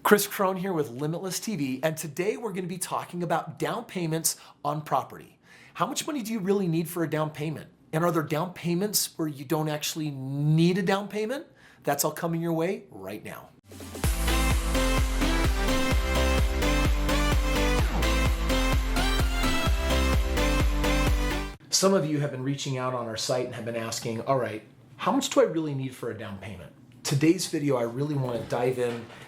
Chris Crone here with Limitless TV, and today we're going to be talking about down payments on property. How much money do you really need for a down payment? And are there down payments where you don't actually need a down payment? That's all coming your way right now. Some of you have been reaching out on our site and have been asking, all right, how much do I really need for a down payment? Today's video, I really want to dive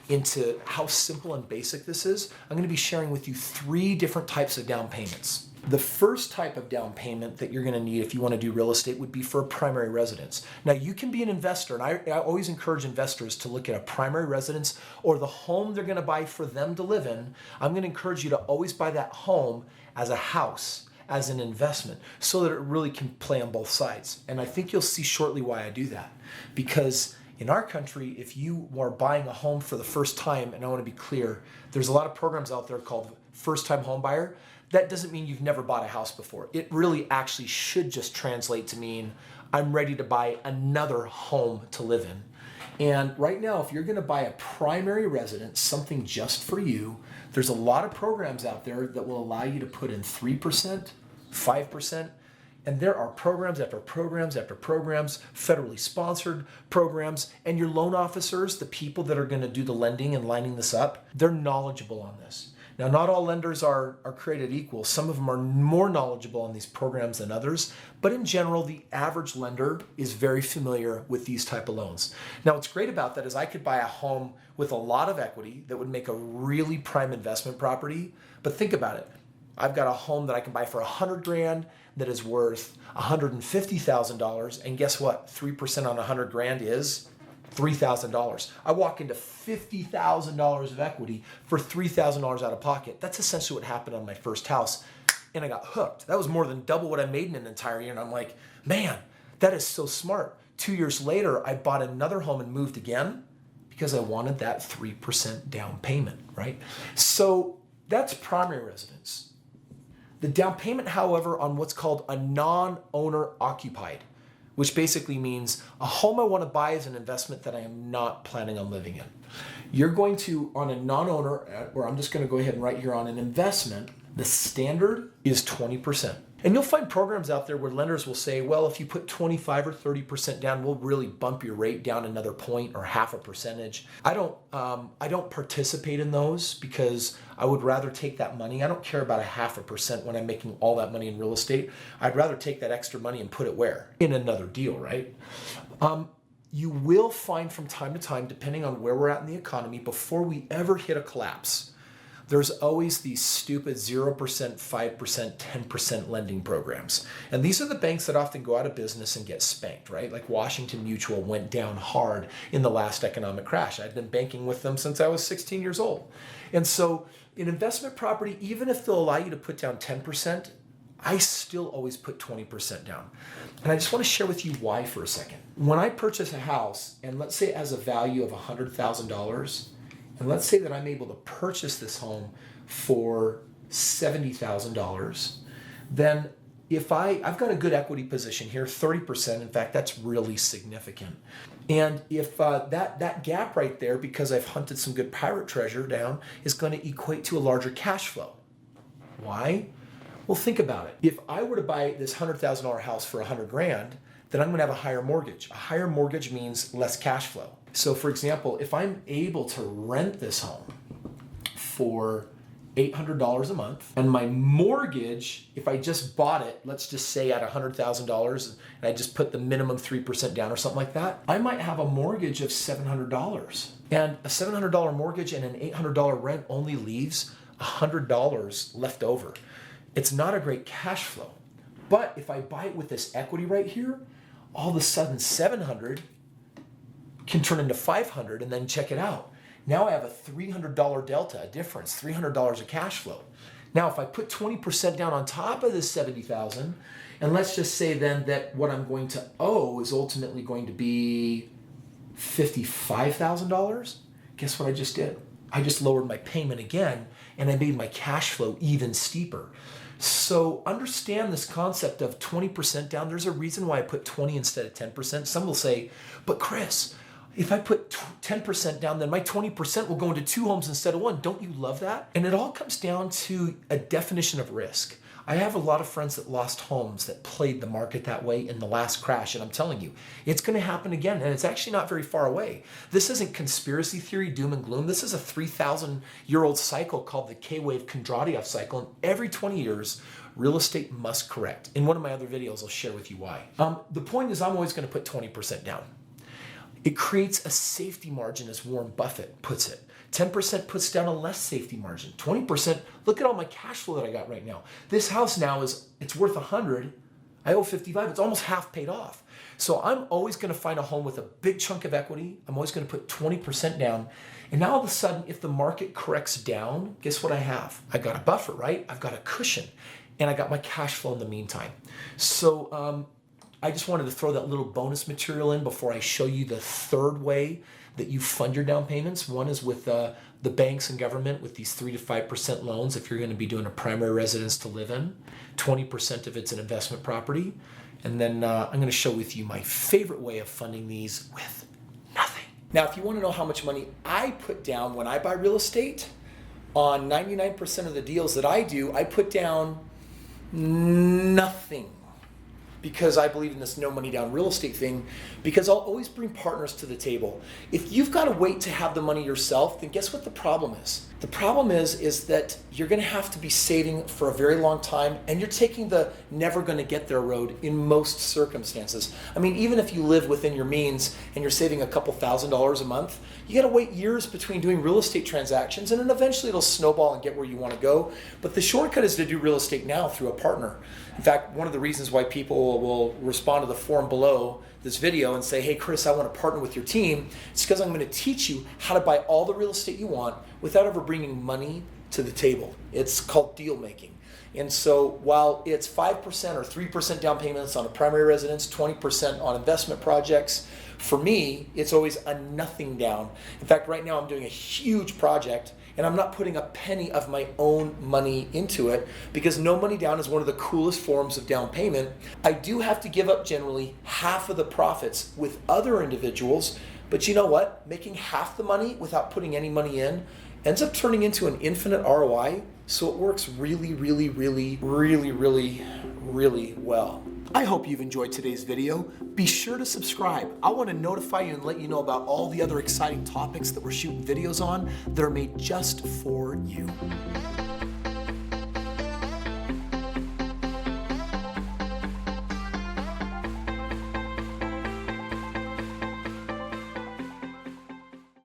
into how simple and basic this is. I'm going to be sharing with you 3 different types of down payments. The first type of down payment that you're going to need if you want to do real estate would be for a primary residence. Now, you can be an investor, and I always encourage investors to look at a primary residence or the home they're going to buy for them to live in. I'm going to encourage you to always buy that home as a house, as an investment, so that it really can play on both sides. And I think you'll see shortly why I do that. Because in our country, if you are buying a home for the first time, and I want to be clear, there's a lot of programs out there called first-time home buyer. That doesn't mean you've never bought a house before. It really actually should just translate to mean I'm ready to buy another home to live in. And right now, if you're going to buy a primary residence, something just for you, there's a lot of programs out there that will allow you to put in 3%, 5%, and there are programs after programs after programs, federally sponsored programs, and your loan officers, the people that are going to do the lending and lining this up, they're knowledgeable on this. Now, not all lenders are created equal. Some of them are more knowledgeable on these programs than others, but in general, the average lender is very familiar with these type of loans. Now, what's great about that is I could buy a home with a lot of equity that would make a really prime investment property, but think about it. I've got a home that I can buy for $100,000 that is worth $150,000, and guess what? 3% on $100,000 is $3,000. I walk into $50,000 of equity for $3,000 out of pocket. That's essentially what happened on my first house, and I got hooked. That was more than double what I made in an entire year, and I'm like, man, that is so smart. 2 years later, I bought another home and moved again because I wanted that 3% down payment, right? So that's primary residence. The down payment, however, on what's called a non-owner occupied, which basically means a home I want to buy as an investment that I am not planning on living in. You're going to, on a non-owner, or I'm just going to go ahead and write here on an investment, the standard is 20%. And you'll find programs out there where lenders will say, well, if you put 25 or 30% down, we'll really bump your rate down another point or half a percentage. I don't participate in those because I would rather take that money. I don't care about a 0.5% when I'm making all that money in real estate. I'd rather take that extra money and put it where? In another deal, right? You will find from time to time, depending on where we're at in the economy, before we ever hit a collapse, there's always these stupid 0%, 5%, 10% lending programs. And these are the banks that often go out of business and get spanked, right? Like Washington Mutual went down hard in the last economic crash. I've been banking with them since I was 16 years old. And so in investment property, even if they'll allow you to put down 10%, I still always put 20% down. And I just want to share with you why for a second. When I purchase a house, and let's say it has a value of $100,000, and let's say that I'm able to purchase this home for $70,000, then if I've got a good equity position here, 30%, in fact, that's really significant. And if that gap right there, because I've hunted some good pirate treasure down, is going to equate to a larger cash flow. Why? Well, think about it. If I were to buy this $100,000 house for $100,000, then I'm going to have a higher mortgage. A higher mortgage means less cash flow. So for example, if I'm able to rent this home for $800 a month, and my mortgage, if I just bought it, let's just say at $100,000, and I just put the minimum 3% down or something like that, I might have a mortgage of $700. And a $700 mortgage and an $800 rent only leaves $100 left over. It's not a great cash flow. But if I buy it with this equity right here, all of a sudden $700 can turn into $500, and then check it out. Now I have a $300 delta, a difference, $300 of cash flow. Now, if I put 20% down on top of this $70,000, and let's just say then that what I'm going to owe is ultimately going to be $55,000, guess what I just did? I just lowered my payment again, and I made my cash flow even steeper. So understand this concept of 20% down. There's a reason why I put 20 instead of 10%. Some will say, but Chris, if I put 10% down, then my 20% will go into 2 homes instead of 1. Don't you love that? And it all comes down to a definition of risk. I have a lot of friends that lost homes that played the market that way in the last crash, and I'm telling you, it's going to happen again, and it's actually not very far away. This isn't conspiracy theory, doom and gloom. This is a 3,000-year-old cycle called the K-wave Kondratiev cycle, and every 20 years, real estate must correct. In one of my other videos, I'll share with you why. The point is I'm always going to put 20% down. It creates a safety margin, as Warren Buffett puts it. 10% puts down a less safety margin. 20%, look at all my cash flow that I got right now. This house now it's worth 100. I owe 55. It's almost half paid off. So I'm always going to find a home with a big chunk of equity. I'm always going to put 20% down. And now all of a sudden, if the market corrects down, guess what I have? I got a buffer, right? I've got a cushion, and I got my cash flow in the meantime. So I just wanted to throw that little bonus material in before I show you the third way that you fund your down payments. One is with the banks and government with these 3 to 5% loans if you're going to be doing a primary residence to live in. 20% of it's an investment property. And then I'm going to show with you my favorite way of funding these with nothing. Now, if you want to know how much money I put down when I buy real estate, on 99% of the deals that I do, I put down nothing. Because I believe in this no money down real estate thing, because I'll always bring partners to the table. If you've got to wait to have the money yourself, then guess what the problem is? The problem is that you're going to have to be saving for a very long time, and you're taking the never going to get there road in most circumstances. I mean, even if you live within your means and you're saving a couple $1,000s a month, you got to wait years between doing real estate transactions, and then eventually it'll snowball and get where you want to go. But the shortcut is to do real estate now through a partner. In fact, one of the reasons why people will respond to the form below this video and say, hey, Chris, I want to partner with your team, it's because I'm going to teach you how to buy all the real estate you want without ever bringing money to the table. It's called deal making. And so while it's 5% or 3% down payments on a primary residence, 20% on investment projects, for me, it's always a nothing down. In fact, right now I'm doing a huge project and I'm not putting a penny of my own money into it because no money down is one of the coolest forms of down payment. I do have to give up generally half of the profits with other individuals, but you know what? Making half the money without putting any money in ends up turning into an infinite ROI, so it works really, really, really, really, really, really well. I hope you've enjoyed today's video. Be sure to subscribe. I want to notify you and let you know about all the other exciting topics that we're shooting videos on that are made just for you.